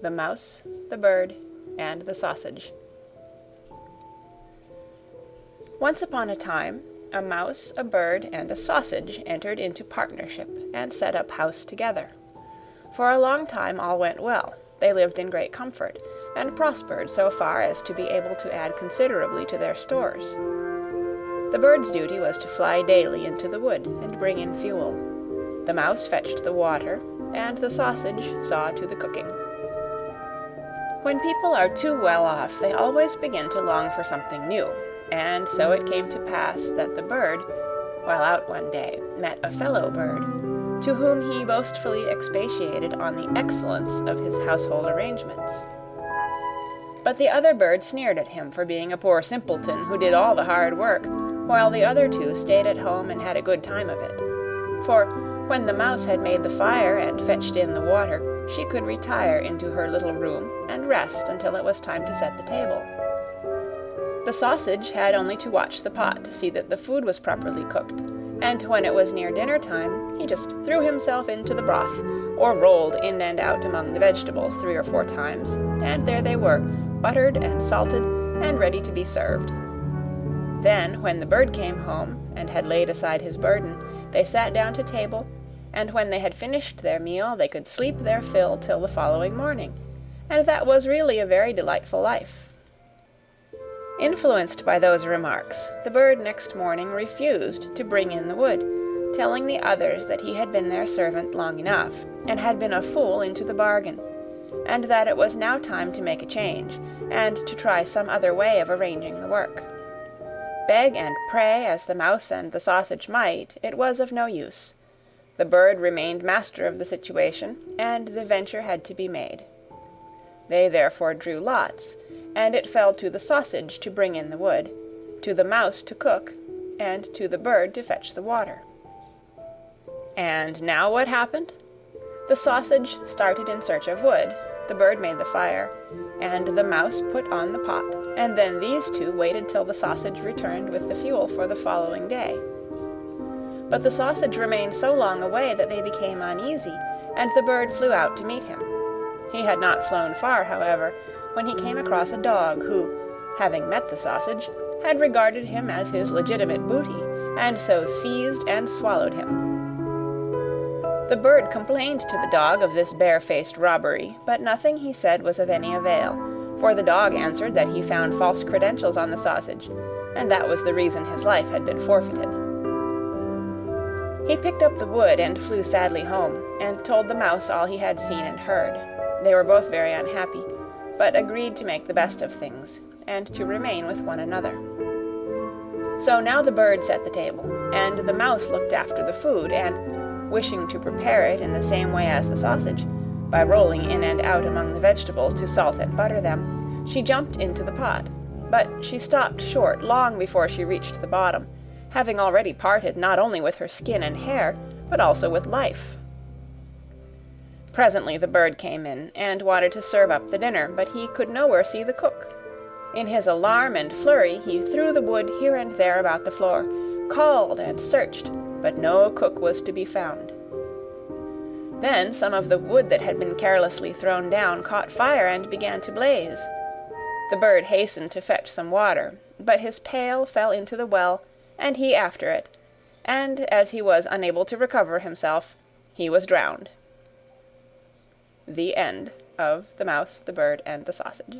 The Mouse, the Bird, and the Sausage. Once upon a time, a mouse, a bird, and a sausage entered into partnership and set up house together. For a long time all went well. They lived in great comfort, and prospered so far as to be able to add considerably to their stores. The bird's duty was to fly daily into the wood and bring in fuel. The mouse fetched the water, and the sausage saw to the cooking. When people are too well off, they always begin to long for something new, and so it came to pass that the bird, while out one day, met a fellow bird, to whom he boastfully expatiated on the excellence of his household arrangements. But the other bird sneered at him for being a poor simpleton who did all the hard work, while the other two stayed at home and had a good time of it. For when the mouse had made the fire and fetched in the water, she could retire into her little room and rest until it was time to set the table. The sausage had only to watch the pot to see that the food was properly cooked, and when it was near dinner time, he just threw himself into the broth, or rolled in and out among the vegetables 3 or 4 times, and there they were, buttered and salted, and ready to be served. Then, when the bird came home, and had laid aside his burden, they sat down to table, and when they had finished their meal, they could sleep their fill till the following morning, and that was really a very delightful life. Influenced by those remarks, the bird next morning refused to bring in the wood, telling the others that he had been their servant long enough, and had been a fool into the bargain, and that it was now time to make a change, and to try some other way of arranging the work. Beg and pray as the mouse and the sausage might, it was of no use. The bird remained master of the situation, and the venture had to be made. They therefore drew lots, and it fell to the sausage to bring in the wood, to the mouse to cook, and to the bird to fetch the water. And now what happened? The sausage started in search of wood, the bird made the fire, and the mouse put on the pot, and then these two waited till the sausage returned with the fuel for the following day. But the sausage remained so long away that they became uneasy, and the bird flew out to meet him. He had not flown far, however, when he came across a dog who, having met the sausage, had regarded him as his legitimate booty, and so seized and swallowed him. The bird complained to the dog of this barefaced robbery, but nothing he said was of any avail, for the dog answered that he found false credentials on the sausage, and that was the reason his life had been forfeited. He picked up the wood and flew sadly home, and told the mouse all he had seen and heard. They were both very unhappy, but agreed to make the best of things, and to remain with one another. So now the bird set the table, and the mouse looked after the food, and, wishing to prepare it in the same way as the sausage, by rolling in and out among the vegetables to salt and butter them, she jumped into the pot, but she stopped short long before she reached the bottom, having already parted not only with her skin and hair, but also with life. Presently the bird came in, and wanted to serve up the dinner, but he could nowhere see the cook. In his alarm and flurry he threw the wood here and there about the floor, called and searched, but no cook was to be found. Then some of the wood that had been carelessly thrown down caught fire and began to blaze. The bird hastened to fetch some water, but his pail fell into the well, and he after it, and as he was unable to recover himself, he was drowned. The end of The Mouse, the Bird, and the Sausage.